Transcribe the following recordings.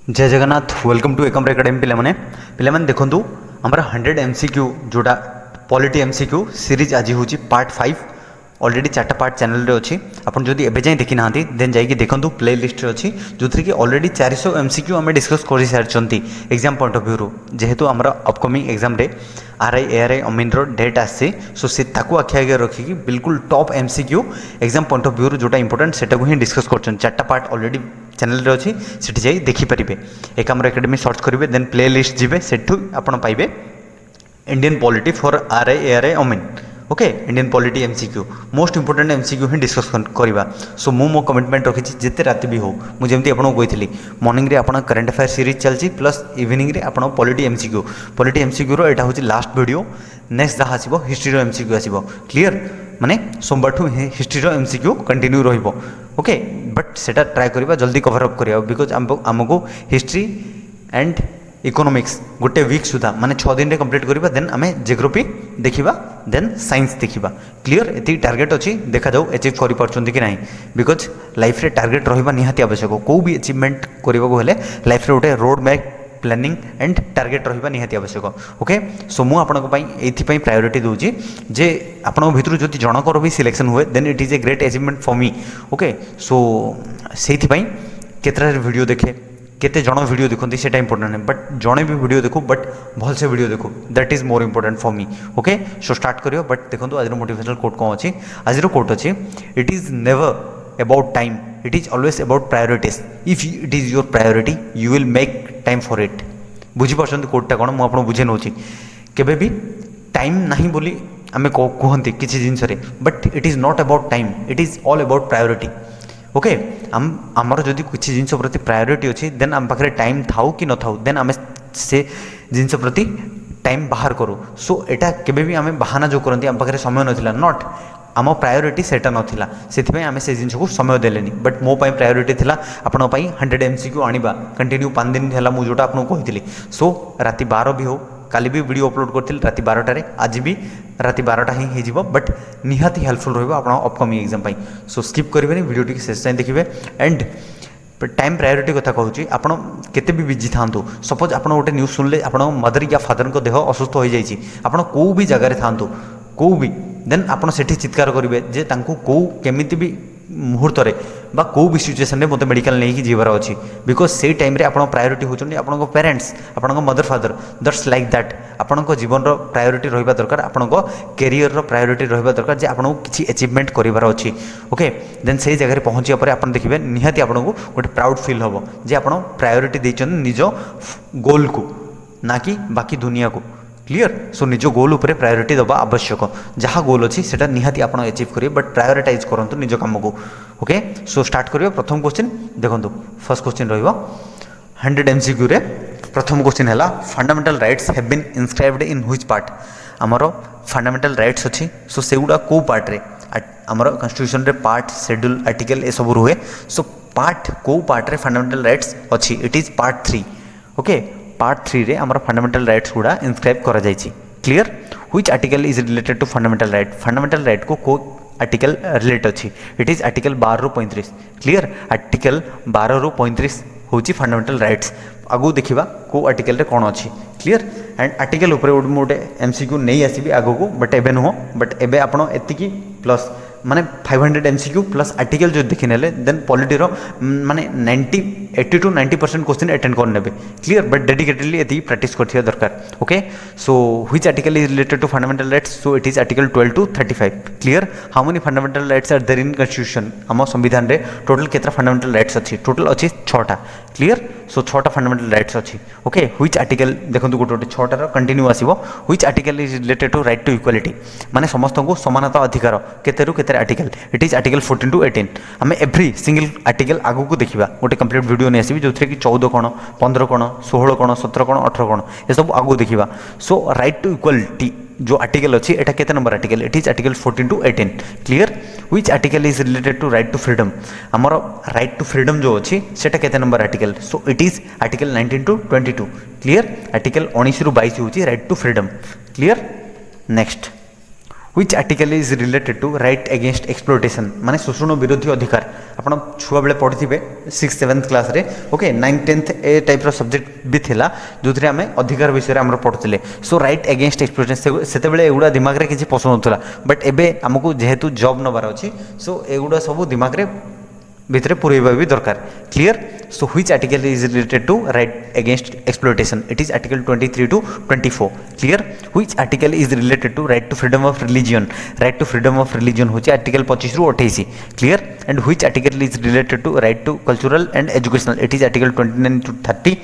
जय Jagannath welcome to एकम्र academy पे देखु आमर 100 MCQ जोटा पॉलिटी MCQ सीरीज आज हूँ पार्ट 5 ऑलरेडी 4टा पार्ट चैनल रे अच्छी आपन जदि एबे जाई देखि नांती देन जाई कि देखंतु प्ले लिस्ट रे अच्छी जोथि कि ऑलरेडी 400 MCQ आमे डिस्कस करि सारचंती एग्जाम पॉइंट ऑफ व्यू रो जेहेतु हमरा अपकमिंग एग्जाम रे आरआई एआरआई अमीन रो डेट आसी सो से ताकू आखि आगे रखी कि बिल्कुल top MCQ exam point of view रो जोटा इंपोर्टेंट सेटा को ही डिस्कस करछन 4टा पार्ट ऑलरेडी चैनल रे अच्छी सेठी जाई देखि परिबे एकम्र एकेडमी सर्च करिवे देन प्ले लिस्ट जिवे सेठु आपण पाइबे Indian polity for RI ARI Amin okay Indian polity MCQ most important MCQ he discuss करवा सो मो कमिटमेंट रखी जिते राति भी हो मुझे आपको कही मॉर्निंग रे आपन करंट अफेयर सीरीज चलती प्लस इवनिंग रे आपन पॉलिटी MCQ रो एटा होची लास्ट वीडियो नेक्स्ट जहाँ आसो हिस्ट्री रो MCQ आसो क्लीयर माने सोमवार ठू हिस्ट्री रो MCQ कंटिन्यू रहिबो ओके बट सेटा ट्राई करवा जल्दी कवर अप करिया बिकॉज आमको हिस्ट्री एंड इकोनॉमिक्स गोटे वीक सुधा माने 6 दिन रे कंप्लीट करिबा देन आमे जियोग्राफी देखिबा देन साइंस देखिबा क्लियर एति टारगेट अछि देखा जाऊ अचीव करि परचोंती कि नाही बिकॉज लाइफ रे टारगेट रहिबा निहाती आवश्यक को भी अचीवमेंट करिबा को हेले लाइफ रे गोटे road map planning and target रहिबा निहाती आवश्यक ओके सो मु आपन को पई एथि पई प्रायोरिटी दोजी जे आपन भितरु जति जनकर भी सिलेक्शन हुए then it is a great achievement for me okay so सेथि पई केतरा वीडियो देखे केते जण वीडियो देखते सेटा इंपोर्टेंट है बट जड़े भी वीडियो देखो बट भल से वीडियो देखो that is more important for me okay so start करियो बट देखो आज मोटिवेशनल कोट कौन अच्छी आज कोट अच्छी it is never about time it is always about priorities if it is your priority you will make time for it बुझीपार कोटा कौन मुझे बुझे नौ केबे भी टाइम नहीं बोली आमे कहते किसी जिनस but it is not about time it is all about priority okay आमर जदि किसी जिनस प्रति प्रायोरिटी अच्छी देन आम पाखे टाइम थाउ कि न थाउ देन आम से जिनस प्रति टाइम बाहर करूँ सो एटा केबे भी आम बहाना जो करती आम पाखे समय नाला नॉट आम प्रायोरिटी सेटा नाला से आम से जिनस को समय देलेनी बट मो पाई प्रायोरिटी थिला आपण पाई 100 MCQ आनिबा कंटिन्यू 5 दिन है मुझे जोटा आपको कही सो राति 12 भी हो काली भी वीडियो अपलोड करती राति 12टारे आज भी राति 12टा ही हो बट निहाती हेल्पफुल रहिबो आपण अपकमिंग एग्जाम पाई सो स्किप करिवेनी वीडियो टी शेष जाए देखिए एंड टाइम प्रायोरिटी कथा कहूँ आपण केते भी बिजी थांतु सपोज आपण गोटे न्यूज सुनले आपण मदर या फादर को देह असुस्थ हो जाइए आपण को भी जगह थांतु को भी देन आपण सेठी चित्कार करेंगे जे तांको को केमिति भी मुहूर्त बा को भी सिचुएसन मत मेडिकल नहीं जीवार अच्छी बिकज से टाइम रे आपण प्रायोरिटी होचुनी आपण पेरेंट्स आपण mother father that's like that आपण जीवन रो प्रायोरिटी रहिबा दरकार आपण कैरियर रो प्रायोरिटी रहिबा दरकार जे आपण किछि अचीवमेंट करिवार अछि ओके देन से जगह पहुँचा पर आपण देखिबे निहाती आपण गोटे प्राउड फील हबो जे आपण प्रायोरिटी दैछन निज गोल को ना कि बाकी दुनिया को क्लियर सो निज गोल उपर प्रायोरिटी दबा आवश्यक जहाँ गोल अच्छी से निहाती आप अचीव करेंगे बट प्रायोरिटाइज करूँ निज कम को ओके सो स्टार्ट करियो प्रथम क्वेश्चन देखो फर्स्ट क्वेश्चन रहिबो 100 MCQ रे प्रथम क्वेश्चन है fundamental rights have been inscribed in which part आमर फंडामेंटल राइट्स अच्छी सो से गुड़ा को पार्ट रे आमर कॉन्स्टिट्यूशन रे पार्ट शेड्यूल आर्टिकल ए सब रुहे सो पार्ट को पार्ट रे फंडामेंटल राइट्स अच्छी it is part 3 okay part 3 रे आमर फंडामेंटल राइट्स गुड़ा इनस्क्राइब करा जायछि clear which article is related to fundamental right को आर्टिकल रिलेट अच्छी इट इज आर्टिकल 12 ରୁ 35 क्लियर आर्टिकल 12 ରୁ 35 होची फंडामेंटल राइट्स आगु देखिबा को आर्टिकल रे कोन अच्छी क्लियर एंड आर्टिकल ऊपर गोटे MCQ नहीं आसीबी आगो को बट एबे नुह बट एबे आपण एतिकी प्लस माने 500 MCQ प्लस आर्टिकल जो देखि नेले देन पॉलिटी रो माने 80 to 90% क्वेश्चन अटेंड कर नेबे क्लियर बट डेडिकेटेडली एति प्रैक्टिस करथिया दरकार okay so which article is related to fundamental rights so it is article 12 to 35 clear how many fundamental rights are there in constitution हम संविधान रे total केतना fundamental rights अछि टोटल अछि 6टा क्लियर सो 6टा फंडामेंटल राइट्स अछि okay which article देखंतु गोटे 6टा रो कंटिन्यू आसीबो which article is related to right to equality माने समस्त को समानता अधिकार केतेरु केते article it is article 14 to 18 आम एव्री सिंगल आर्टिकल आगु को देखा गोटे कंप्लीट वीडियो नहीं आसबि जो कि 14 कौन 15 कौन 16 कौन 17 कौन 18 कौन ये सब आगु देखा सो राइट टू इक्वालिटी जो आर्टिकल अच्छी एटा केते number article it is article 14 to 18 clear which article is related to right to freedom आमर राइट टू फ्रीडम जो अच्छी सेटा केते number article so it is article 19 to 22 clear article 19 ରୁ 22 होची right to freedom clear next which article is related to right against exploitation माने शोषण विरोधी अधिकार आप ଆପଣ ଛୁଆ बेले पढ़ी 6-7 क्लास रे ओके 9-10 ए टाइप रो सब्जेक्ट भी थिला जोथरे आमे अधिकार विषय रे हमर पढ़ुतिले सो राइट अगेंस्ट एक्सप्लॉइटेशन सेते बेले एगुडा दिमाग रे किछि पसंद होतला बट एबे हमकु जेहेतु जॉब नबार अछि सो एगुडा सब दिमाग रे भितर पुरेबा भी दरकार clear so which article is related to right against exploitation it is article 23 to 24 clear which article is related to right to freedom of religion right to freedom of religion होची आर्टिकल 25 ରୁ 28 clear and which article is related to right to cultural and educational it is article 29 to 30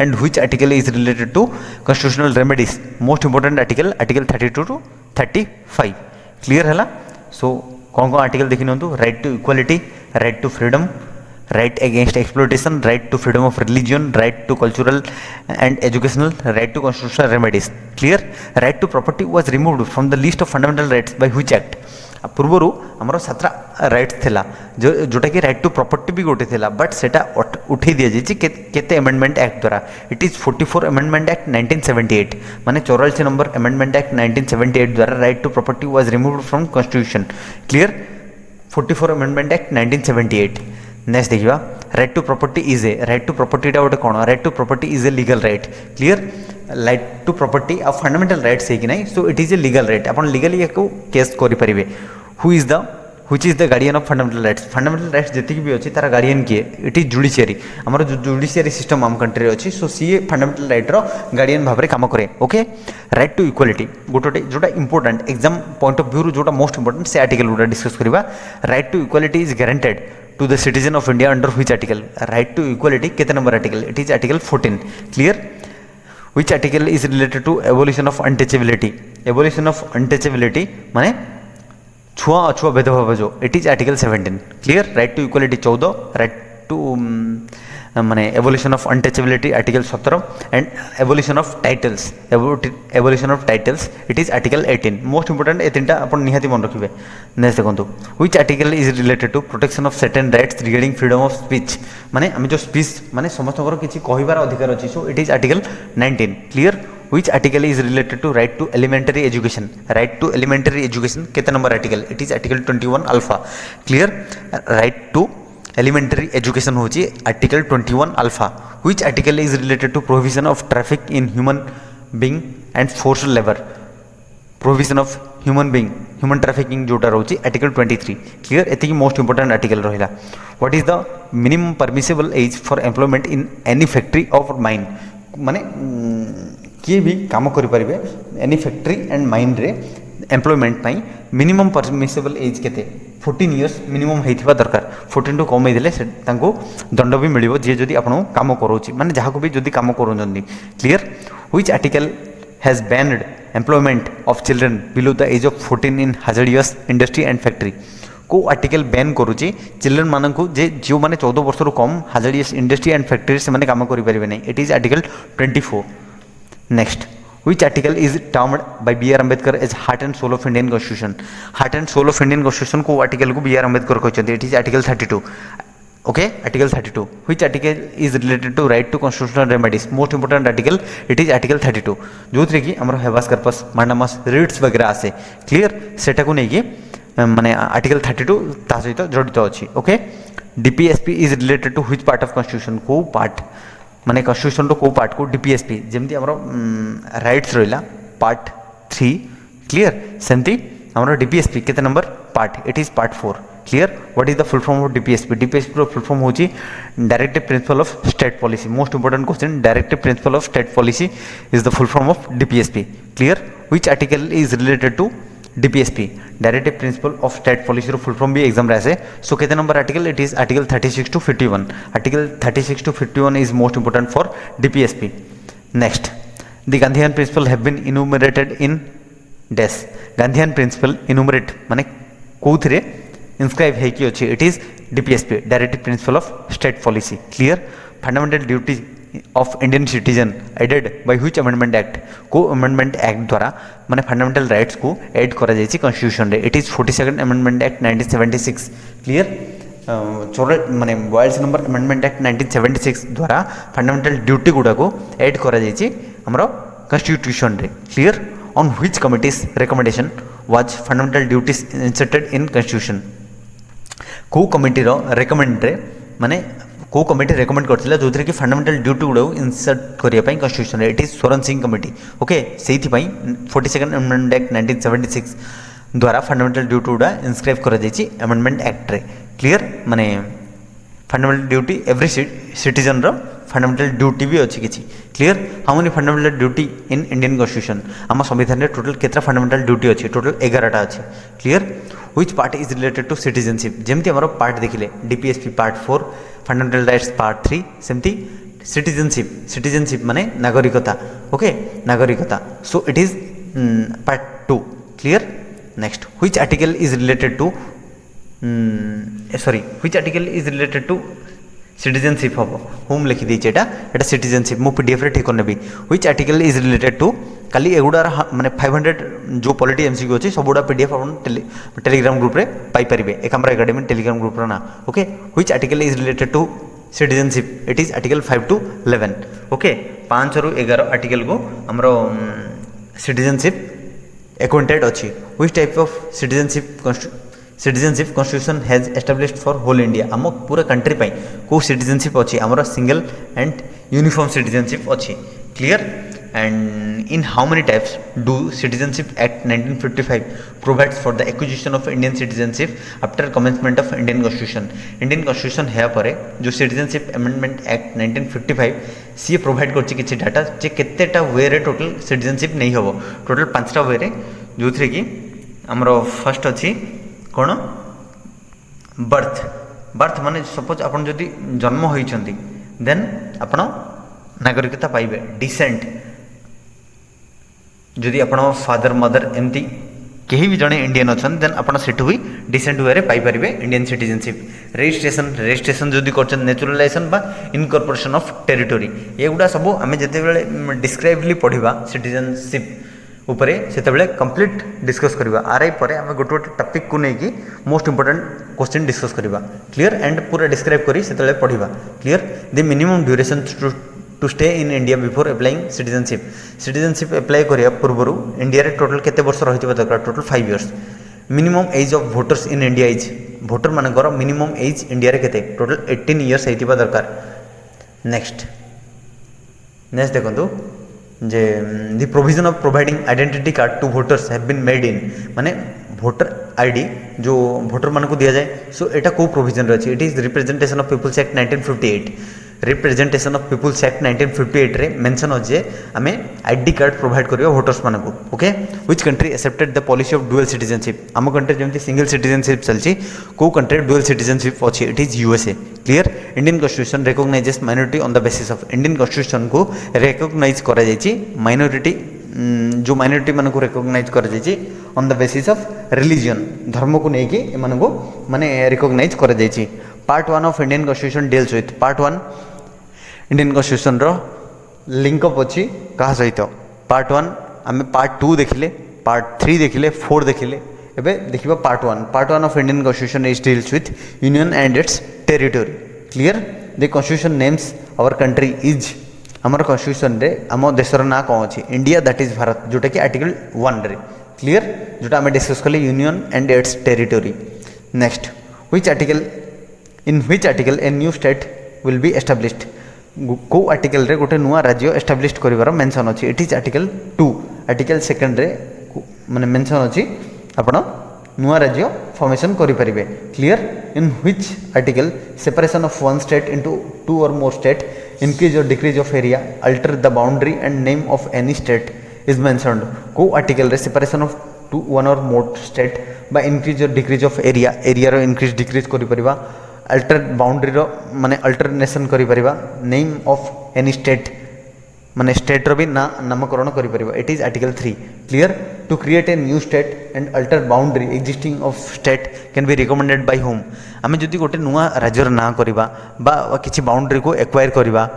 and which article is related to constitutional remedies most important article 32 to 35 clear हैला so कौन article देखि नंतु right to equality right to freedom right against exploitation right to freedom of religion right to cultural and educational right to constitutional remedies clear right to property was removed from the list of fundamental rights by which act पूर्वर आमर 7 rights थिला जोटा कि right to property भी गोटे थिला but सेटा उठे दिया जायछि केते अमेंडमेंट एक्ट द्वारा इट इज 44 अमेंडमेंट एक्ट 1978 माने 44 नंबर अमेंडमेंट एक्ट 1978 द्वारा right to property was removed from constitution clear 44 amendment act 1978 next देखिए right to property is a right to property गोटे कौन right to property is a legal right clear right to property आ fundamental rights है कि नहीं so it is a legal right आप legally या case करें who is the which is the guardian of fundamental rights जी भी अच्छी तार गार्डियन किए इट इज जुडिशियरी आमर जुडिशियरी सिस्टम आम कंट्री अच्छी सो सी फंडामेंटल राइट्र गार्डियन भाव में कम कै ओके राइट टू इक्वालिटी गोटे जोटा important exam point of view जोटा मोस्ट इंपोर्टेंट से आर्टिकल गुड़ा डिस्कस करवा right to equality is guaranteed to the citizen of India under which article right to equality केते number article it is article 14 clear which article is related to abolition of untouchability माने छुआ अछुआ भेदभाव जो it is article 17 clear right to equality 14 right to माने abolition of untouchability article 17 and abolition of titles it is article 18 most important ए तीनटा अपन निहाती मन रखिबे नेक्स्ट देखंतु which article is related to protection of certain rights regarding freedom of speech माने हम जो स्पीच माने समस्तकर किछि कहिबार अधिकार अछि so it is article 19 clear which article is related to right to elementary education केते number article it is article 21 alpha clear right to elementary education होची article 21 alpha which article is related to prohibition of traffic in human being and forced labour prohibition of human trafficking जोटा रोची article 23 clear एति most important article रहिला what is the minimum permissible as for employment in any factory of mine माने किए भी काम करि परिबे एनी फैक्ट्री एंड माइन रे एम्प्लॉयमेंट पाई मिनिमम परमिसिबल एज केते 14 इयर्स मिनिमम होइथिबा दरकार 14 टू कम होइदेले से तांको दंड भी मिलिबो जे जदी आपन काम करोची माने जहाको भी जदी काम करोजंदी clear which article has banned employment of children below the age of 14 in hazardous industry and factory को आर्टिकल बैन करूची चिल्ड्रन मानकु जे जो माने 14 वर्ष रु कम हैजर्डियस इंडस्ट्री एंड फैक्ट्री से माने काम करि परिबे नै it is article 24 next which article is termed by B.R. Ambedkar as heart and soul of Indian Constitution heart and soul of Indian Constitution को आर्टिकल को B.R. Ambedkar कहते it is article 32 okay article 32 which article is related to right to constitutional remedies most important article it is article 32 जो थे कि हमर हेबास corpus मांडामस Ritz वगैरह आसे clear सेटा को नै कि माने आर्टिकल 32 ता सहित जड़ित अछि okay DPSP is related to which part of constitution को पार्ट माने कॉन्स्टिट्यूशन रो को पार्ट को डीपीएसपी जेमती हमरो राइट्स रहिला पार्ट 3 क्लियर सेमती हमरो डीपीएसपी केते number part it is part 4 clear what is the full form of DPSP रो फुल फॉर्म होची directive principle of state policy most important question directive principle of state policy is the full form of DPSP clear which article is related to DPSP directive principle of state policy रो full form भी exam रे आसे so केते number article it is article 36 to 51 article 36 to 51 is most important for DPSP next the Gandhian principle have been enumerated in these Gandhian principle enumerate माने कोथरे inscribe है कि अछि it is DPSP directive principle of state policy clear fundamental duty of Indian citizen added by which amendment act को amendment act द्वारा माने fundamental rights को add करा जायछि कॉन्स्टिट्यूशन रे it is 42nd amendment act 1976 clear माने 42 number amendment act 1976 द्वारा fundamental duty गुडा को ऐड करा जायछि हमरो कॉन्स्टिट्यूशन रे clear on which committees recommendation was fundamental duties inserted in constitution को कमिटी रेकमेंडरे माने को कमिटी रेकमेंड करथिला जोथरे कि फंडामेंटल ड्यूटी गुडा इंसर्ट करिया पई constitution it is Swaran Singh committee okay सेहि पई 42nd अमेंडमेंट एक्ट 1976 द्वारा फंडामेंटल ड्यूटी गुडा इनस्क्राइब करा जायछि अमेंडमेंट एक्ट रे क्लियर माने फंडामेंटल ड्यूटी एवरी सिटीजन रो फंडामेंटल ड्यूटी भी अच्छी किसी clear how many fundamental duty in Indian constitution आम संविधान में टोटल केतरा फंडामेंटल ड्यूटी अच्छी टोटल 11टा अच्छी clear which part is related to citizenship जमती आम पार्ट देखिले DPSP part 4 fundamental rights part 3 सेमती सिटीजनशिप माने नागरिकता ओके नागरिकता so it is part 2 clear next which article is related to which article is related to citizenship हम होम लिखी देचे एटा सिटीजनशिप मो पीडीएफ रे ठीक करने भी which article is related to खाली एगुड़ा माने 500 जो पॉलिटी एमसीक्यू अच्छी सबुड़ा पीडीएफ अपन टेलीग्राम ग्रुप रे पाई परिबे एकाम्बरा एकेडमी टेलीग्राम ग्रुप रो ना okay which article is related to citizenship it is article 5 to 11 okay 5 ରୁ 11 आर्टिकल को हमरो सिटीजनशिप एक्वांटेड अच्छी which type of citizenship constitution has established for whole India आम पूरा कंट्री पाई को सिटीजनशिप अच्छी आमर सिंगल एंड यूनिफॉर्म सिटीजनशिप अच्छी clear and in how many types do citizenship act 1955 provides for the acquisition of Indian citizenship after commencement of Indian constitution है पर जो सिटीजनशिप अमेंडमेंट एक्ट 1955 सी प्रोवाइड कर डाटा जे केतेटा वे रे टोटल सिटीजनशिप नहीं हम टोटल 5टा वे रे जो थे कि आमर फर्स्ट अच्छी कौन बर्थ माने सपोज आपन जदि जन्म होइछंती देन आपन नागरिकता पाइबे डिसेंट जदि आपन फादर मदर एमती कहीं भी जड़े इंडियन अच्छा देन आपन सेठू भी डिसेंट वे पाई परिबे इंडियन सिटीजनशिप रजिस्ट्रेशन जदि करछन नेचुरलाइजेशन बा इनकॉर्पोरेशन ऑफ टेरिटोरी एगुडा सब आमे जते बेले डिस्क्राइबली पढ़िबा सिटीजनशिप उपरे सेतेबेले कंप्लीट डिस्कस करबा आरआई परे आमे गोटे गोटे टॉपिक को नहीं कि मोस्ट इंपोर्टेंट क्वेश्चन डिस्कस करबा क्लियर एंड पूरा डिस्क्राइब करी सेतेबेले पढ़िबा clear the minimum duration to stay in India before applying citizenship apply करिया पूर्व इंडिया रे टोटल केते वर्ष रहितबा दरकार total 5 years minimum as of voters in India is voter मानकर मिनिमम एज इंडिया रे केते टोटल 18 इयर्स हेतिबा दरकार नेक्स्ट देखंतु जे the provision of providing identity card to voters have been made in माने वोटर आईडी जो वोटर मान को दिया जाए सो एटा को प्रोविजन रही it is representation of peoples act 1958 representation of peoples act 1958 रे मेंशन हो जे आमे आईडी कार्ड प्रोवाइड करियो वोटर्स मान को okay which country accepted the policy of dual citizenship आम कंट्री जेमति सिंगल सिटीजनशिप चलची को कंट्री डुअल सिटीजनशिप अछि it is USA clear Indian constitution recognizes minority on the basis of Indian constitution को recognize करा जायछि माइनॉरिटी जो minority मान को रिकॉग्नाइज करा जायछि on the basis of religion धर्म को नहीं कि एमान को माने रिकॉग्नाइज करा जायछि part 1 of Indian constitution deals with part 1 Indian constitution रो लिंकअप अच्छी क्या सहित पार्ट 1 आम पार्ट 2 देखिले पार्ट 3 देखिले 4 देखिले एबे देखिबा part 1 of Indian constitution is deals with union and its territory clear the constitution names our country is आमर कॉन्स्टिट्यूशन रे आम देशर ना कौन अच्छी इंडिया दैट इज भारत जोटा कि आर्टिकल 1 रे क्लियर जोटा आम डिस्कस कले union and its territory next which article in which article a new state will be established को आर्टिकल रे गोटे नुआ राज्य एस्टाब्लिश करिवार मेंशन अछि इट इज आर्टिकल 2 आर्टिकल 2 रे माने मेंशन अछि आपण नुआ राज्य फॉर्मेशन करि परिबे clear in which article separation of one state into two or more state increase or decrease of area alter the boundary and name of any state is mentioned को article रे separation of two one or more state by increase or decrease of area रो increase decrease करि परिबा alter boundary रो माने alternation करि परिबा name of any state माने स्टेट रो भी नामकरण करि परिबा it is article 3 clear to create a new state and alter boundary existing of state can be recommended by home आमे जदि गोटे नुआ राज्यर ना करिबा बा किछि बाउंड्री को एक्वायर करिबा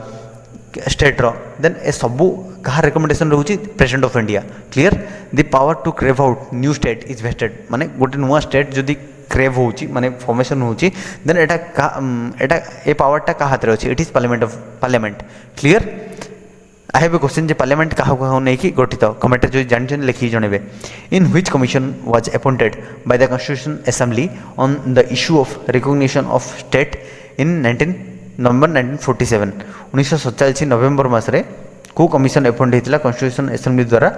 स्टेट रो देन ए सबु कहा रिकमेंडेशन रहउची president of India clear the power to carve out new state is vested माने गोटे नुआ स्टेट जदि क्रेव होची माने फॉर्मेशन होची देन एटा ए पावरटा का हाथ रे अछि it is parliament clear I have a question जे पार्लियामेंट क्या नहीं कि गठित कमेंट जो जानते लिखिक जनइबे in which commission was appointed by the constitution assembly on the issue of recognition of state in 19 November 1947 1947 November मसरे को कमिशन अपॉइंट होता कॉन्स्टिट्यूशन असेंबली द्वारा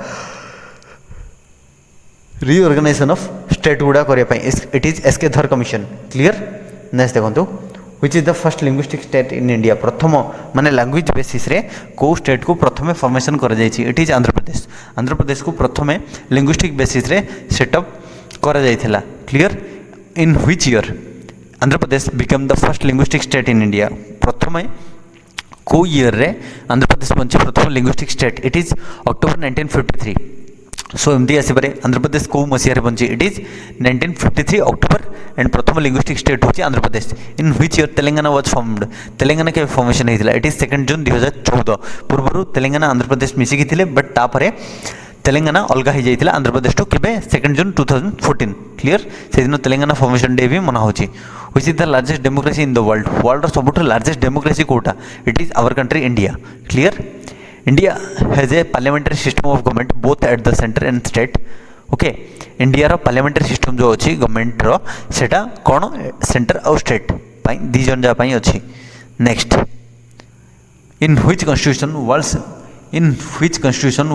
रिऑर्गेनाइजेशन ऑफ स्टेट गुड़ा करने it is S K Dhar commission clear next देखो which is the first linguistic state in India प्रथम माने language basis रे को स्टेट को प्रथम फॉर्मेशन कर जायछि इट इज आंध्र प्रदेश को प्रथम लिंग्विस्टिक बेसिस रे सेटअप कर जायथिला clear in which year Andhra Pradesh become the first linguistic state in India प्रथम को ईयर रे आंध्र प्रदेश बंची प्रथम linguistic state it is October 1953 so एमती आसपे आंध्र प्रदेश कौ मसीह बंची इट इज 1953 अक्टोबर एंड प्रथम लिंग्विस्टिक स्टेट होची Andhra Pradesh in which year Telangana was formed Telangana के फॉर्मेशन होता इट इज 2 जून 2014 पूर्व तेलंगाना आंध्र प्रदेश मिसिकी थिले बट तापरे तेलंगाना अलग हो जाता आंध्र प्रदेश टू केबे 2 जून 2014 क्लियर से दिन तेलंगाना फॉर्मेशन डे भी मना होची which is the largest democracy in the world रो सबुठ लार्जेस्ट डेमोक्रेसी कोटा it is our country India clear India has a parliamentary system of government both at the centre and state okay India रो parliamentary system जो अच्छी government रो सेटा कौन centre और state दी जन जापाई अच्छी next in which constitution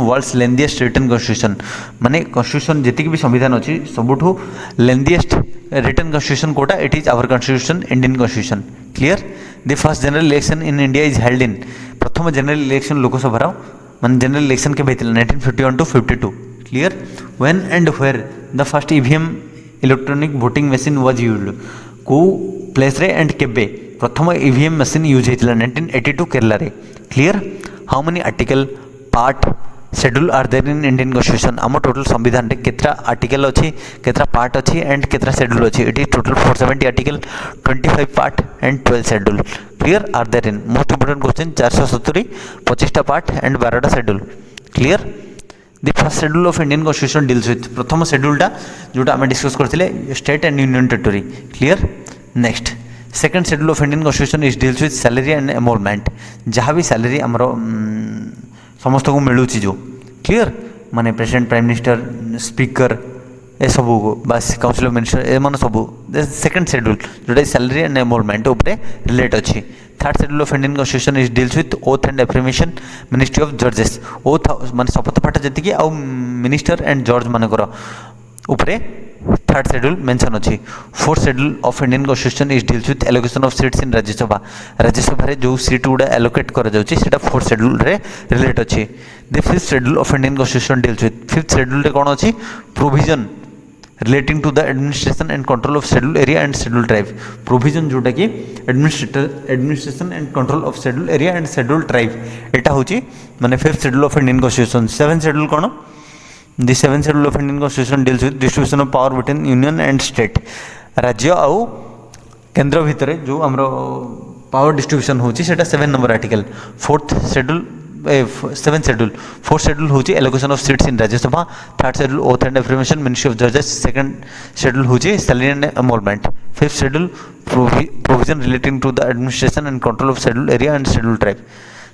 world's lengthiest written constitution माने कॉन्स्टिट्यूशन जीत भी संविधान अच्छी सबुठू लेंथीएस्ट रिटन कॉन्स्टिट्यूशन कोटा it is our constitution Indian constitution clear the first general election in India is held in प्रथम जनरल इलेक्शन लोकसभा मान जनरल इलेक्शन के 1951 to 52 clear when and where the first EVM electronic voting machine was used को place रे and केबे प्रथम EVM machine use होता 1982 केरला रे clear how many article part schedule are there in Indian constitution आम total संविधान रे केतरा आर्टिकल अच्छी केतरा पार्ट अच्छी एंड केतरा शेड्यूल अच्छी it is total 470 article 25 part and 12 schedule clear are there in most important question 470 25टा पार्ट एंड 12टा schedule clear the first schedule of Indian constitution deals with प्रथम शेड्यूलटा जोटा आम डिस्कस करथिले state and union territory clear next second schedule of Indian constitution is deals with salary and emolument जहाँ भी सैलरी आमर समस्त को मिलूँ जो क्लियर माने प्रेसिडेंट प्राइम मिनिस्टर स्पीकर ए सब बस काउंसिल ऑफ मिनिस्टर ए मान सब सेकंड शेड्यूल जोटा सैलरी एंड एमोलमेंट उपरे रिलेट अच्छी third schedule of Indian constitution is deals with oath and affirmation ministry of जजेस ओथ माने शपथ पाठ जी आउ मिनिस्टर एंड जज मानकर उपरे थर्ड शेड्यूल मेंशन अच्छी fourth schedule of Indian constitution is deals with allocation of seats in Rajya Sabha रे जो सीट गुड़ा एलोकेट कर जाउची फोर्थ शेड्यूल रे रिलेट अच्छी the fifth schedule of Indian constitution deals with fifth schedule रे कौन अच्छी provision relating to the administration and control of schedule area and schedule tribe provision जोटा कि administration and control of schedule area and schedule tribe एटा होची माने fifth schedule of Indian constitution seventh schedule कौन The seventh schedule of Indian Constitution deals with distribution of power between union and state राज्य आउ केंद्र भितर जो आम power distribution होची सेटा 7 number article fourth schedule seventh schedule fourth schedule होची allocation of seats in Rajya Sabha third schedule oath and affirmation ministry of जजेस सेकंड शेड्यूल होची salary and emolument fifth schedule provision relating to the administration and control of schedule area and schedule tribe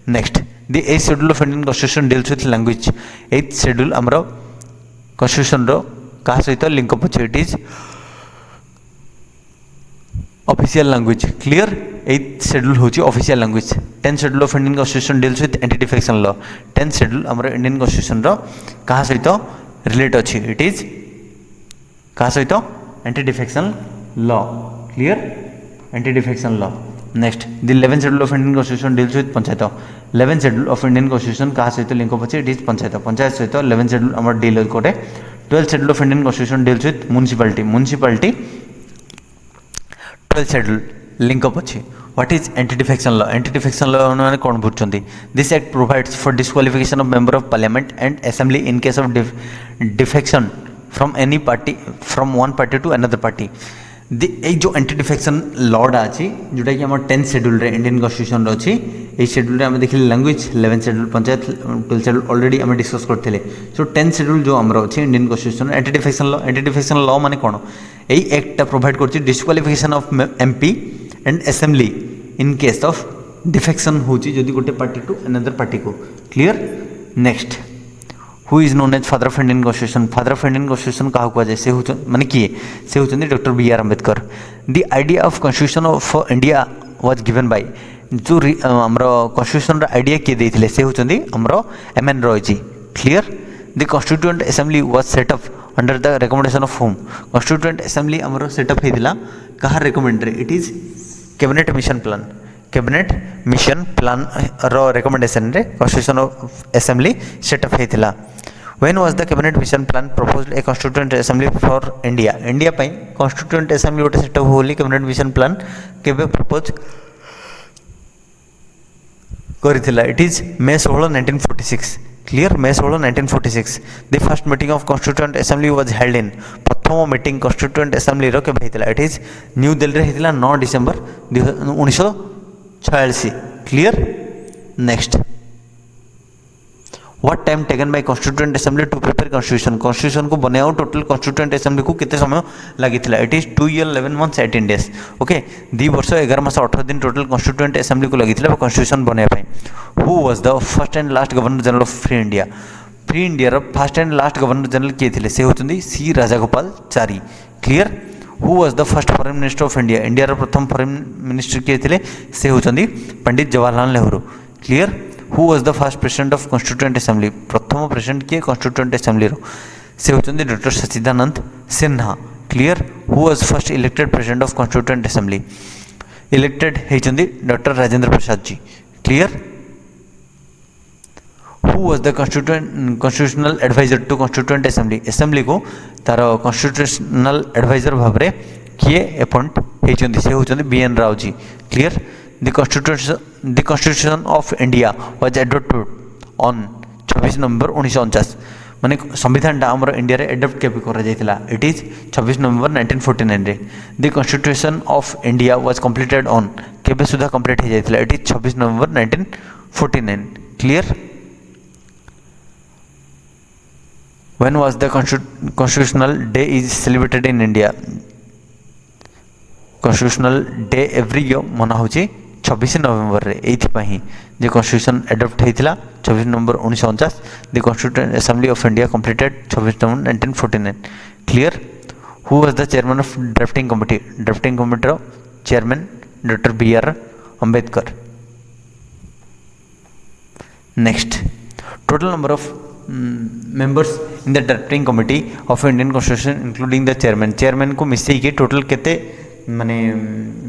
next the eighth schedule of Indian constitution deals with language eighth schedule आमर constitution रो कहा सहित link up अच्छे it is official language clear एथ schedule होची official language tenth schedule of Indian constitution deals with anti defection law tenth schedule आमर Indian constitution रो कहा सहित रिलेट अच्छी इट इज कहा सहित anti defection law clear anti defection law next the 11th schedule of Indian constitution deals with panchayat 11th schedule of Indian constitution कहा सहित link up अच्छे इट इज पंचायत सहित 11th शेड्यूल आमर डील कोटे 12th schedule of Indian constitution deals with municipality 12th schedule link up अच्छे what is anti defection law मैंने कौन बुझुंती this act provides for disqualification of member of parliament and assembly in case of defection from any party from one party to another party जो anti defection लॉटा अच्छी जोटा कि आम 10th schedule रे इंडियन कॉन्स्टिट्यूशन अच्छी ये शेड्यूल आम देखिए language 11th schedule panchayat 12th schedule already आम डिस्कस करते सो 10th शेड्यूल जो आमर अच्छी Indian constitution anti defection law माने कौन यही एक्टा प्रोवाइड कर disqualification of MP and assembly in case of defection होची जदि गोटे पार्टी टू अनदर पार्टी को clear. Next who is known as father of Indian constitution. Father of Indian constitution क्या कहुए से माने किए से होचंदी doctor B R Ambedkar. The idea of constitution of India was given by जो आमर कॉन्स्टिट्यूशन आइडिया किए देथिले से होचंदी आमर M N Roy ji. Clear. The constituent assembly was set up under the recommendation of home. Constituent assembly आमर सेटअप होइतिला कहा रिकमेंड रे it is cabinet mission plan. Cabinet mission plan रो रिकमेंडेशन रे कॉन्स्टिट्यूशन ऑफ असेंबली सेटअप होइतिला। When was the cabinet mission plan proposed a constituent assembly for India? India ପାଇଁ constituent assembly ଗୋଟେ ସେଟअप Holi cabinet mission plan केबे propose କରିଥିଲା? It is May 16 1946. Clear? May 16 1946. The first meeting of constituent assembly was held in प्रथम meeting constituent assembly रो केबे ହେଇଥିଲା? It is new Delhi रे ହେଇଥିଲା 9 December 1946. Clear? Next. What time taken by constituent assembly to prepare constitution? constitution को बनाओ total constituent assembly को कितने समय लगी थिला? It is 2 year 11 months 18 days. Okay 2 वर्ष 11 मास 18 दिन टोटल constituent assembly को लगी थिला constitution बनाया ପାଇଁ। Who was the first and last governor general of free India? Free India रो first and last governor general किए थिले से होचंदी C Rajagopalachari. Clear. Who was the first foreign minister of India? India रो प्रथम फॉरेन मिनिस्टर किए थिले से होचंदी Pandit Jawaharlal Nehru. Clear. Who was the first president of constituent assembly? प्रथम प्रेसिडेंट किए कॉन्स्टिट्यूएंट असेंबली रो से होचंदी doctor Sachchidanand Sinha. Clear. Who was first elected president of constituent assembly? Elected हेचंदी doctor Rajendra Prasad ji. Clear. Who was the constitutional adviser to constituent assembly? Assembly को तार constitutional adviser भाव में किए अपॉइंट हेचंदी से होचंदी B N Rau ji. Clear. The constitution of India was adopted on 26 नवंबर 1949 माने संविधान आमर इंडिया रे एडप्ट केबे करा जायतिला? इट इज 26 नवंबर 1949 रे। The constitution of India was completed on केबे सुधा कंप्लीट हो जायतिला? It is 26 November 1949। Clear. When was the constitutional day is celebrated in India? constitutional day every year मना होची 26 नवंबर रे। एथि जे कॉन्स्टिट्यूशन एडप्ट होइतिला 26 नवंबर 1949। The constituent assembly of India completed 26 November 1949। Clear. Who was the chairman of drafting committee? Drafting committee रो chairman doctor B R Ambedkar. Next total number of members in the drafting committee of Indian constitution including the chairman. Chairman को मिसई के total केते माने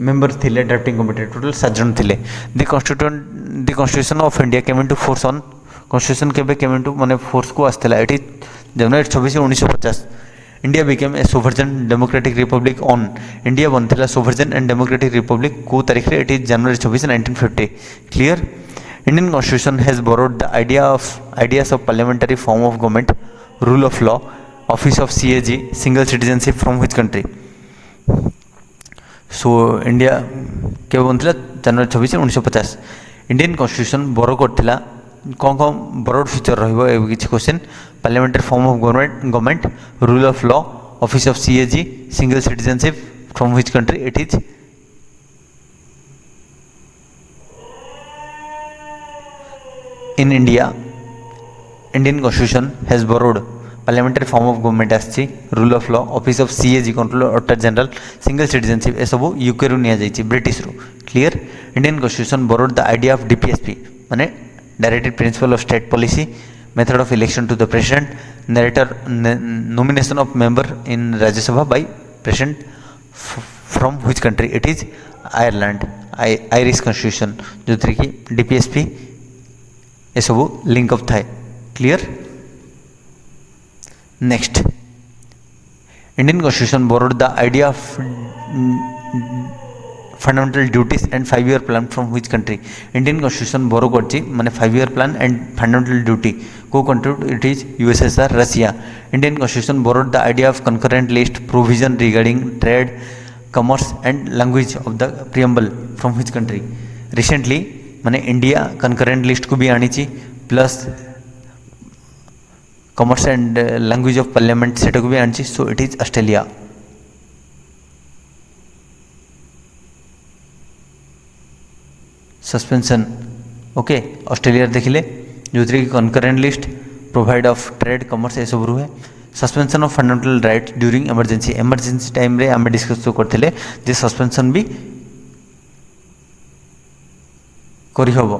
member थिले drafting committee? Total 7 जन थिले। The constitution of India came into force on constitution केबे came into माने फोर्स को आस्थिला? At January 26 1950। India became a sovereign democratic republic on India बनथिला सोवरेन एंड डेमोक्रेटिक रिपब्लिक को तारीख रे? At January 26 1950। Clear. Indian constitution has borrowed the ideas of parliamentary form of government, rule of law, office of CAG, single citizenship from which country? So India के बनथिला जनवरी 26 1950। Indian constitution बोरो करथिला कौन कौन borrowed feature रहिबो ए किछि question? Parliamentary form of government, rule of law, office of CAG, single citizenship from which country? It is in India. Indian constitution has borrowed parliamentary form of government आछि, rule of law, office of CAG controller auditor general, single citizenship ए सब UK रु निया जाइछि British रु। Clear. Indian constitution borrowed the idea of DPSP माने directed principle of state policy, method of election to the president, narrator nomination of member in Rajya Sabha by president from which country? It is Ireland. Irish constitution जो कि DPSP ए सब link up थाए। Clear. Next Indian constitution borrowed the idea of fundamental duties and 5 year plan from which country? Indian constitution borrow करछि माने 5 year plan and fundamental duty को country? It is USSR Russia. Indian constitution borrowed the idea of concurrent list provision regarding trade, commerce and language of the preamble from which country? Recently माने India concurrent list को भी आनीछि plus commerce and language of parliament सेटा को भी आनी। So it is Australia. Suspension okay Australia देखिले जो कि concurrent list provide of trade commerce ये सब रुहे। Suspension of fundamental rights during emergency time रे आम डिस्कस तो करते जे सस्पेंशन भी करहब।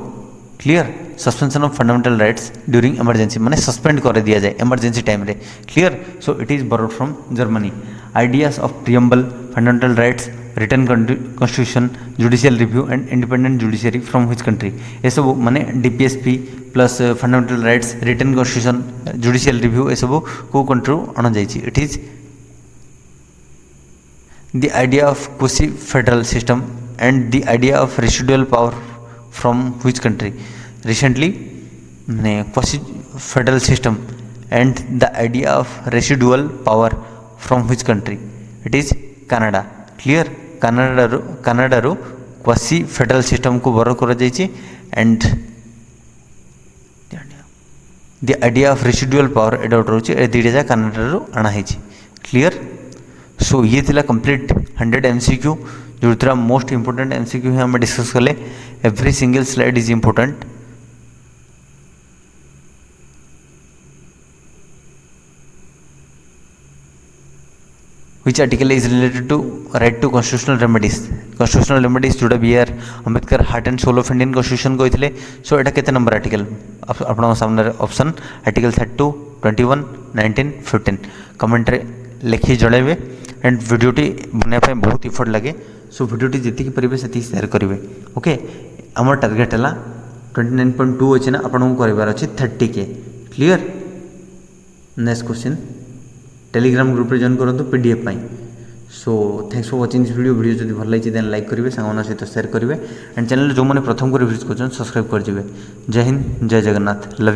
Clear, suspension of fundamental rights during emergency माने सस्पेंड कर दिया जाए इमरजेंसी टाइम रे। Clear, so it is borrowed from Germany. Ideas of preamble, fundamental rights, written constitution, judicial review and independent judiciary from which country, ये सब माने DPSP plus fundamental rights, written constitution, judicial review ये सब को country अणा जाइछि। It is the idea of quasi federal system and the idea of residual power from which country, recently quasi federal system and the idea of residual power from which country, it is Canada. Clear, Canada quasi federal system को borrow करा जाइछि and the idea of residual power एडॉट रोचे ए दुईटा Canada आना है। Clear, सो ये थिला कंप्लीट 100 MCQ जो थोड़ा मोस्ट इंपोर्टेंट MCQ है हमें डिस्कस कले। Every single slide is important. Which article is related to right to constitutional remedies? Constitutional remedies जोटा B.R. Ambedkar heart and soul of Indian constitution कहते। सो एटा केते नंबर आर्टिकल आपन सामने ऑप्शन आर्टिकल 32, 21, 19, 15 कमेंट रे लिखि जणेबे। एंड वीडियोटी बनाया बहुत इफर्ट लगे। सो वीडियोटी जी पारे से शेयर करेंगे। ओके, आम टार्गेट है 29.2 अच्छे ना आपको करार अच्छे 30K। Clear, next question Telegram group रे जॉइन करूँ PDF pi. So thanks for watching this video जब भल लगी देन लाइक करेंगे, सांग सहित शेयर करेंगे एंड चैनल जो मैंने प्रथम को विजिट कर सब्सक्राइब कर। जय हिंद, जय जगन्नाथ, लव यू।